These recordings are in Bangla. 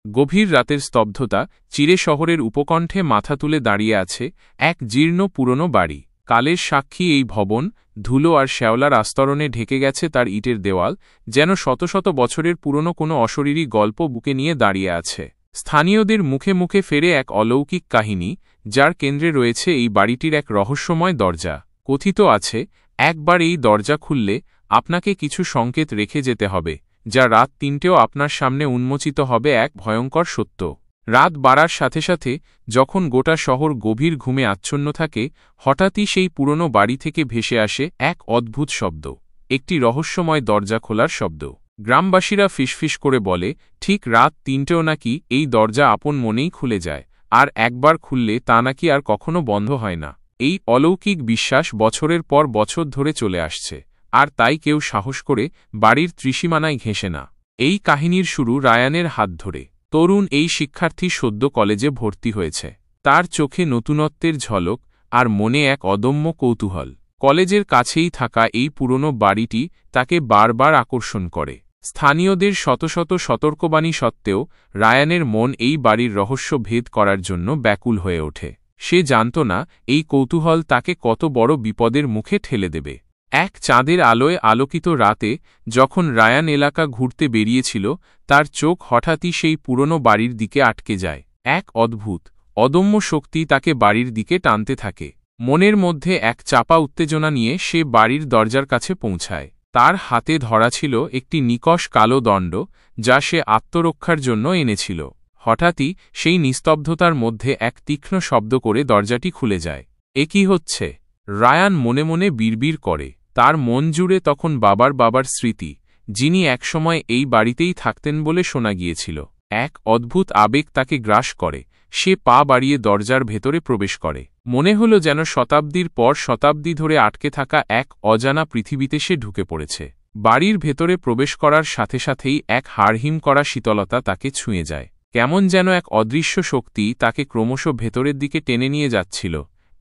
গভীর রাতের স্তব্ধতা চিরে শহরের উপকণ্ঠে মাথা তুলে দাঁড়িয়ে আছে এক জীর্ণ পুরনো বাড়ি। কালের সাক্ষী এই ভবন, ধুলো আর শ্যাওলার আস্তরণে ঢেকে গেছে তার ইটের দেওয়াল, যেন শত শত বছরের পুরনো কোনো অশরীরী গল্প বুকে নিয়ে দাঁড়িয়ে আছে। স্থানীয়দের মুখে মুখে ফেরে এক অলৌকিক কাহিনী, যার কেন্দ্রে রয়েছে এই বাড়িটির এক রহস্যময় দরজা। কথিত আছে, একবার এই দরজা খুললে আপনাকে কিছু সংকেত রেখে যেতে হবে, যা রাত ৩টেও আপনার সামনে উন্মোচিত হবে এক ভয়ঙ্কর সত্য। রাত বাড়ার সাথে সাথে যখন গোটা শহর গভীর ঘুমে আচ্ছন্ন থাকে, হঠাৎই সেই পুরনো বাড়ি থেকে ভেসে আসে এক অদ্ভুত শব্দ, একটি রহস্যময় দরজা খোলার শব্দ। গ্রামবাসীরা ফিসফিস করে বলে, ঠিক রাত ৩টেও নাকি এই দরজা আপন মনেই খুলে যায়, আর একবার খুললে তা নাকি আর কখনো বন্ধ হয় না। এই অলৌকিক বিশ্বাস বছরের পর বছর ধরে চলে আসছে, আর তাই কেউ সাহস করে বাড়ির ত্রিসীমানায় ঘেঁষে না। এই কাহিনীর শুরু রায়ানের হাত ধরে। তরুণ এই শিক্ষার্থী সদ্য কলেজে ভর্তি হয়েছে। তার চোখে নতুনত্বের ঝলক আর মনে এক অদম্য কৌতূহল। কলেজের কাছেই থাকা এই পুরনো বাড়িটি তাকে বারবার আকর্ষণ করে। স্থানীয়দের শত শত সতর্কবাণী সত্ত্বেও রায়ানের মন এই বাড়ির রহস্য ভেদ করার জন্য ব্যাকুল হয়ে ওঠে। সে জানত না এই কৌতূহল তাকে কত বড় বিপদের মুখে ঠেলে দেবে। এক চাঁদের আলোয় আলোকিত রাতে যখন রায়ান এলাকা ঘুরতে বেরিয়েছিল, তার চোখ হঠাৎই সেই পুরনো বাড়ির দিকে আটকে যায়। এক অদ্ভুত, অদম্য শক্তি তাকে বাড়ির দিকে টানতে থাকে। মনের মধ্যে এক চাপা উত্তেজনা নিয়ে সে বাড়ির দরজার কাছে পৌঁছায়। তার হাতে ধরা ছিল একটি নিকষ কালো দণ্ড, যা সে আত্মরক্ষার জন্য এনেছিল। হঠাৎই সেই নিস্তব্ধতার মধ্যে এক তীক্ষ্ণ শব্দ করে দরজাটি খুলে যায়। এ কি হচ্ছে? রায়ান মনে মনে বিড়বিড় করে। তার মন জুড়ে তখন বাবার স্মৃতি, যিনি একসময় এই বাড়িতেই থাকতেন বলে শোনা গিয়েছিল। এক অদ্ভুত আবেগ তাকে গ্রাস করে। সে পা বাড়িয়ে দরজার ভেতরে প্রবেশ করে। মনে হল যেন শতাব্দীর পর শতাব্দী ধরে আটকে থাকা এক অজানা পৃথিবীতে সে ঢুকে পড়েছে। বাড়ির ভেতরে প্রবেশ করার সাথে সাথেই এক হাড়হিম করা শীতলতা তাকে ছুঁয়ে যায়। কেমন যেন এক অদৃশ্য শক্তি তাকে ক্রমশ ভেতরের দিকে টেনে নিয়ে যাচ্ছিল,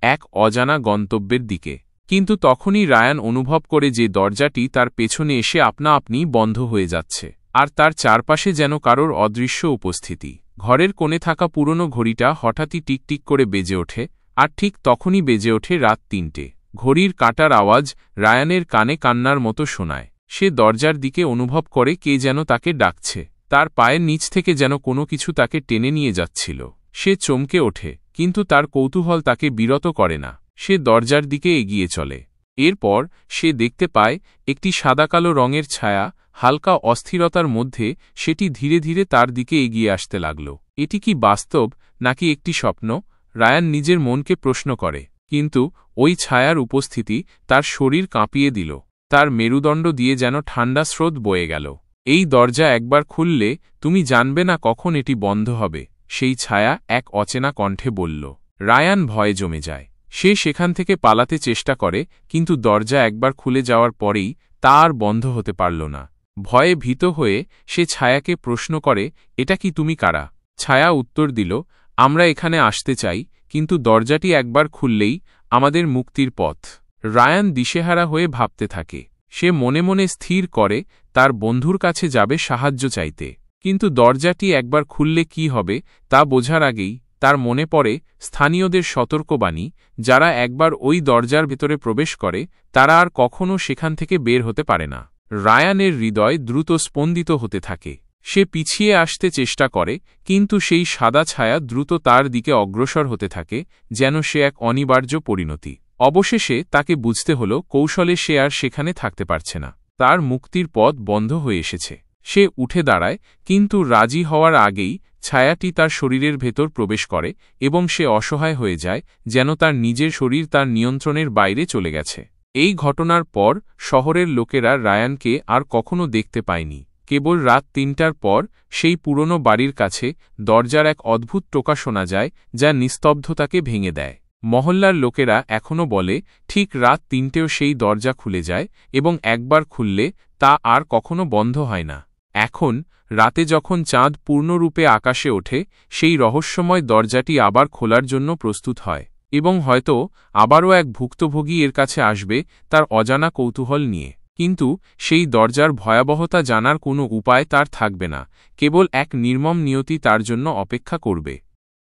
এক অজানা গন্তব্যের দিকে। কিন্তু তখনই রায়ান অনুভব করে যে দরজাটি তার পেছনে এসে আপনা আপনি বন্ধ হয়ে যাচ্ছে, আর তার চারপাশে যেন কারোর অদৃশ্য উপস্থিতি। ঘরের কোণে থাকা পুরনো ঘড়িটা হঠাৎই টিকটিক করে বেজে ওঠে, আর ঠিক তখনই বেজে ওঠে রাত ৩টে। ঘড়ির কাঁটার আওয়াজ রায়ানের কানে কান্নার মতো শোনায়। সে দরজার দিকে অনুভব করে কে যেন তাকে ডাকছে। তার পায়ের নিচ থেকে যেন কোনো কিছু তাকে টেনে নিয়ে যাচ্ছিল। সে চমকে ওঠে, কিন্তু তার কৌতূহল তাকে বিরত করে না। সে দরজার দিকে এগিয়ে চলে। এরপর সে দেখতে পায় একটি সাদাকালো রঙের ছায়া, হালকা অস্থিরতার মধ্যে সেটি ধীরে ধীরে তার দিকে এগিয়ে আসতে লাগল। এটি কি বাস্তব নাকি একটি স্বপ্ন? রায়ান নিজের মনকে প্রশ্ন করে। কিন্তু ওই ছায়ার উপস্থিতি তার শরীর কাঁপিয়ে দিল। তার মেরুদণ্ড দিয়ে যেন ঠান্ডা স্রোত বয়ে গেল। এই দরজা একবার খুললে তুমি জানবে না কখন এটি বন্ধ হবে, সেই ছায়া এক অচেনা কণ্ঠে বলল। রায়ান ভয়ে জমে যায়। সে সেখান থেকে পালাতে চেষ্টা করে, কিন্তু দরজা একবার খুলে যাওয়ার পরেই তা আর বন্ধ হতে পারল না। ভয়ে ভীত হয়ে সে ছায়াকে প্রশ্ন করে, এটা কি তুমি কারা? ছায়া উত্তর দিল, আমরা এখানে আসতে চাই, কিন্তু দরজাটি একবার খুললেই আমাদের মুক্তির পথ। রায়ান দিশেহারা হয়ে ভাবতে থাকে। সে মনে মনে স্থির করে তার বন্ধুর কাছে যাবে সাহায্য চাইতে। কিন্তু দরজাটি একবার খুললে কি হবে তা বোঝার আগেই তার মনে পড়ে স্থানীয়দের সতর্কবাণী, যারা একবার ওই দরজার ভেতরে প্রবেশ করে তারা আর কখনও সেখান থেকে বের হতে পারে না। রায়ানের হৃদয় দ্রুত স্পন্দিত হতে থাকে। সে পিছিয়ে আসতে চেষ্টা করে, কিন্তু সেই সাদা ছায়া দ্রুত তার দিকে অগ্রসর হতে থাকে, যেন সে এক অনিবার্য পরিণতি। অবশেষে তাকে বুঝতে হল কৌশলে সে আর সেখানে থাকতে পারছে না। তার মুক্তির পথ বন্ধ হয়ে এসেছে। সে উঠে দাঁড়ায়, কিন্তু রাজি হওয়ার আগেই ছায়াটি তার শরীরের ভেতর প্রবেশ করে এবং সে অসহায় হয়ে যায়, যেন তার নিজের শরীর তার নিয়ন্ত্রণের বাইরে চলে গেছে। এই ঘটনার পর শহরের লোকেরা রায়ানকে আর কখনো দেখতে পায়নি। কেবল রাত ৩টার পর সেই পুরনো বাড়ির কাছে দরজার এক অদ্ভুত টোকা শোনা যায়, যা নিস্তব্ধতাকে ভেঙে দেয়। মহল্লার লোকেরা এখনও বলে, ঠিক রাত ৩টেও সেই দরজা খুলে যায়, এবং একবার খুললে তা আর কখনো বন্ধ হয় না। এখন রাতে যখন চাঁদ পূর্ণরূপে আকাশে ওঠে, সেই রহস্যময় দরজাটি আবার খোলার জন্য প্রস্তুত হয়, এবং হয়তো আবারও এক ভুক্তভোগী এর কাছে আসবে তার অজানা কৌতূহল নিয়ে। কিন্তু সেই দরজার ভয়াবহতা জানার কোনো উপায় তার থাকবে না, কেবল এক নির্মম নিয়তি তার জন্য অপেক্ষা করবে।